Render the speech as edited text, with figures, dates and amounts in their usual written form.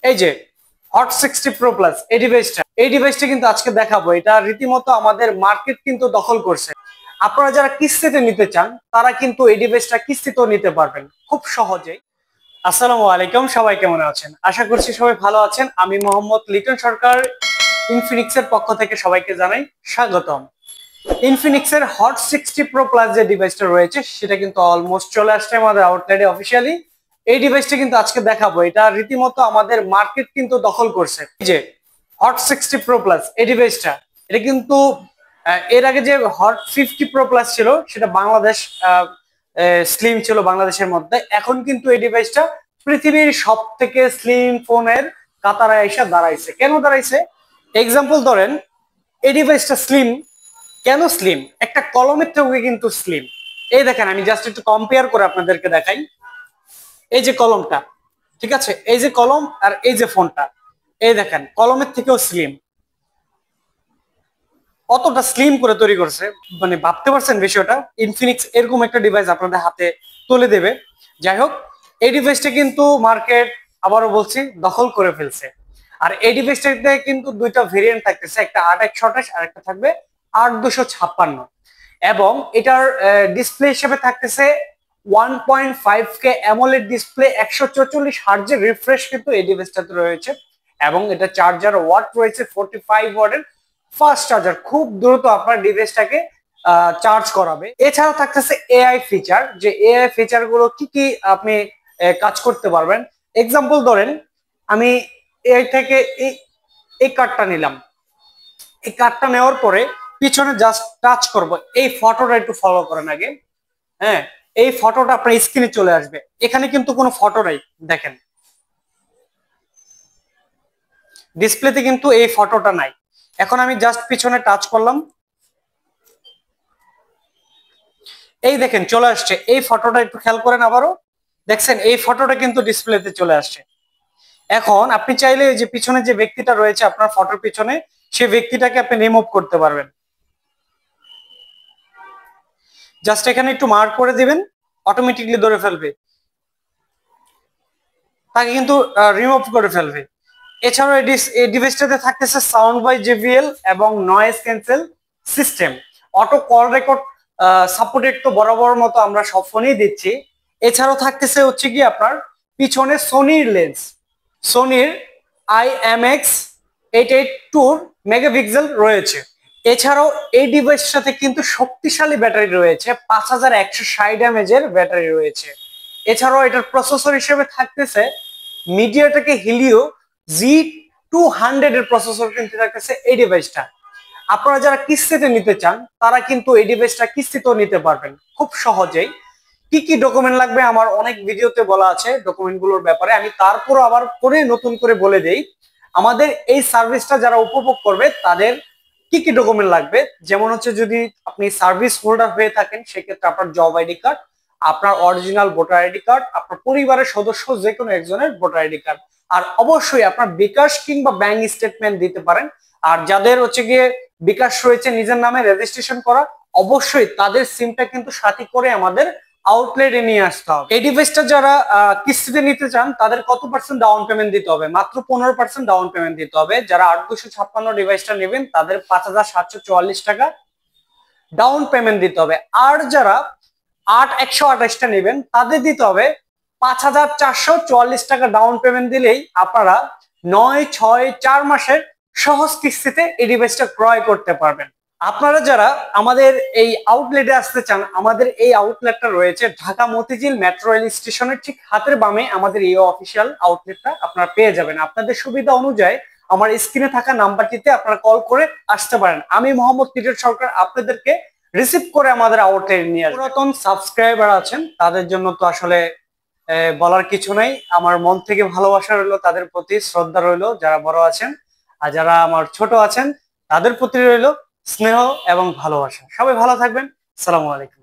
এই যে hot 60 pro plus এই ডিভাইসটা কিন্তু আজকে দেখাবো। এটা রীতিমতো আমাদের মার্কেট কিন্তু দখল করছে। আপনারা যারা কিস্তিতে নিতে চান তারা কিন্তু এই ডিভাইসটা কিস্তিতেও নিতে পারবেন খুব সহজেই। আসসালামু আলাইকুম, সবাই কেমন আছেন? আশা করছি সবাই ভালো আছেন। আমি মোহাম্মদ লিটন সরকার ইনফিনিক্সের পক্ষ থেকে সবাইকে জানাই স্বাগতম। ইনফিনিক্সের হট 60 প্রো প্লাস যে ডিভাইসটা রয়েছে সেটা কিন্তু অলমোস্ট চলে আসছে আমাদের আউটলেটে অফিসিয়ালি। এই ডিভাইসটা কিন্তু আজকে দেখাবো। এটা রীতিমতো আমাদের মার্কেট কিন্তু দখল করছে। এই যে হট 60 প্রো প্লাস এই ডিভাইসটা, এটা কিন্তু এর আগে যে হট 50 প্রো প্লাস ছিল সেটা বাংলাদেশ স্লিম ছিল বাংলাদেশের মধ্যে। এখন কিন্তু এই ডিভাইসটা পৃথিবীর সব থেকে স্লিম ফোনের কাতারে এসে দাঁড়াইছে। কেন দাঁড়াইছে? এক্সাম্পল ধরেন, এই ডিভাইসটা স্লিম কেন? স্লিম একটা কলমের থেকে কিন্তু স্লিম। এই দেখেন, আমি জাস্ট একটু কম্পেয়ার করে আপনাদেরকে দেখাই। এই যে কলমটা, ঠিক আছে, এই যে কলম আর এই যে ফোনটা, এই দেখেন কলমের থেকেও স্লিম। অতটা স্লিম করে তৈরি করছে, মানে ভাবতে পারছেন বিষয়টা? ইনফিনিক্স এরকম একটা ডিভাইস আপনাদের হাতে তুলে দেবে। যাই হোক, এই ডিভাইসটা কিন্তু মার্কেট, আবারও বলছি, দখল করে ফেলছে। আর এই ডিভাইসটাতে কিন্তু দুইটা ভেরিয়েন্ট থাকতেছে, একটা ৮১২৮ আর একটা থাকবে ৮২৫৬। এবং এটার ডিসপ্লে হিসেবে থাকতেছে 1.5K অ্যামোলেড ডিসপ্লে, ১৪৪ হার্টজের রিফ্রেশ কিন্তু এই ডিভাইসটাতে রয়েছে। এবং এটা চার্জার ওয়াট রয়েছে 45 ওয়াটের ফাস্ট চার্জার, খুব দ্রুত আপনার ডিভাইসটাকে চার্জ করাবে। এছাড়াও থাকতেছে এআই ফিচার, যে এআই ফিচার গুলো কি কি আপনি কাজ করতে পারবেন। এক্সাম্পল ধরেন, আমি এআই থেকে এই কার্ডটা নিলাম। এই কার্ডটা নেওয়ার পরে পিছনে জাস্ট টাচ করব। এই ফটোটা একটু ফলো করেন আগে। হ্যাঁ, এই ফটোটা আপনার স্ক্রিনে চলে আসবে। এখানে কিন্তু কোনো ফটো নাই, দেখেন ডিসপ্লেতে কিন্তু এই ফটোটা নাই। এখন আমি জাস্ট পিছনে টাচ করলাম, এই দেখেন চলে আসছে। এই ফটোটা একটু খেয়াল করেন, আবারও দেখছেন এই ফটোটা কিন্তু ডিসপ্লেতে চলে আসছে। এখন আপনি চাইলে যে পিছনে যে ব্যক্তিটা রয়েছে আপনার ফটোর পিছনে, সেই ব্যক্তিটাকে আপনি রিমুভ করতে পারবেন। জাস্ট এখানে একটু মার্ক করে দিবেন, অটোমেটিকলি ধরে ফেলবে, তাকে কিন্তু রিমুভ করে ফেলবে। এছাড়াও এই ডিভাইসটাতে থাকতেছে সাউন্ড বাই জেবিএল এবং noise cancel system. Auto call record supported তো বরাবর মতো আমরা সব ফোনেই দিচ্ছি। এছাড়াও থাকতেছে হচ্ছে কি আপনার পিছনে সোনির লেন্স, সোনির IMX882 মেগাপিক্সেল রয়েছে। এছাড়াও এই ডিভাইসের সাথে কিন্তু শক্তিশালী ব্যাটারি রয়েছে, 5160 এর ব্যাটারি রয়েছে। এছাড়াও এটার প্রসেসর হিসেবে থাকতেছে মিডিয়াটেক হিলিও G200 এর প্রসেসর কিন্তু থাকতেছে এই ডিভাইসটা। আপনারা যারা কিস্তিতে নিতে চান তারা কিন্তু এই ডিভাইসটা কিস্তিতেও নিতে পারবেন খুব সহজেই। কি কি ডকুমেন্ট লাগবে আমার অনেক ভিডিওতে বলা আছে ডকুমেন্ট গুলোর ব্যাপারে, আমি তারপর আবার করে নতুন করে বলে দেই। আমাদের এই সার্ভিসটা যারা উপভোগ করবে তাদের কি কি ডকুমেন্ট লাগবে, যেমন হচ্ছে যদি আপনি সার্ভিস হোল্ডার হয়ে থাকেন সেক্ষেত্রে আপনার জব আইডি কার্ড, আপনার অরিজিনাল ভোটার আইডি কার্ড, আপনার পরিবারের সদস্য যে কোনো একজনের ভোটার আইডি কার্ড, আর অবশ্যই আপনার বিকাশ কিংবা ব্যাংক স্টেটমেন্ট দিতে পারেন। আর যাদের হচ্ছে গিয়ে বিকাশ রয়েছে নিজের নামে রেজিস্ট্রেশন করা, অবশ্যই তাদের সিমটা কিন্তু সাথে করে আমাদের আউটলেটে নিয়ে আসতে হবে। এই ডিভাইসটা যারা কিস্তিতে নিতে চান তাদের কত পার্সেন্ট ডাউন পেমেন্ট দিতে হবে? মাত্র 15% ডাউন পেমেন্ট দিতে হবে। যারা ৮২৫৬ ডিভাইসটা নেবেন তাদের ৫,৭৪৪ টাকা ডাউন পেমেন্ট দিতে হবে। আর যারা ৮,১২৮টা নেবেন তাদের দিতে হবে ৫,৪৪৪ টাকা ডাউন পেমেন্ট দিলেই আপনারা ৯, ৬, ৪ মাসের সহজ কিস্তিতে এই ডিভাইসটা ক্রয় করতে পারবেন। আপনারা যারা আমাদের এই আউটলেটে আসতে চান, আমাদের এই আউটলেটটা রয়েছে ঢাকা মতিঝিল মেট্রো রেল স্টেশনের ঠিক হাতের বামে আমাদের এই অফিসিয়াল আউটলেটটা আপনারা পেয়ে যাবেন। আপনাদের সুবিধা অনুযায়ী আমার স্ক্রিনে থাকা নাম্বারটিতে আপনারা কল করে আসতে পারেন। আমি মোহাম্মদ লিটন সরকার আপনাদেরকে রিসিভ করে আমাদের আউটলেটে নিয়ে আসবো। পুরাতন সাবস্ক্রাইবার আছেন তাদের জন্য তো আসলে বলার কিছু নাই। আমার মন থেকে ভালোবাসা রইলো তাদের প্রতি, শ্রদ্ধা রইলো যারা বড় আছেন, আর যারা আমার ছোট আছেন তাদের প্রতি রইলো স্নেহ এবং ভালোবাসা। সবাই ভালো থাকবেন। আসসালামু আলাইকুম।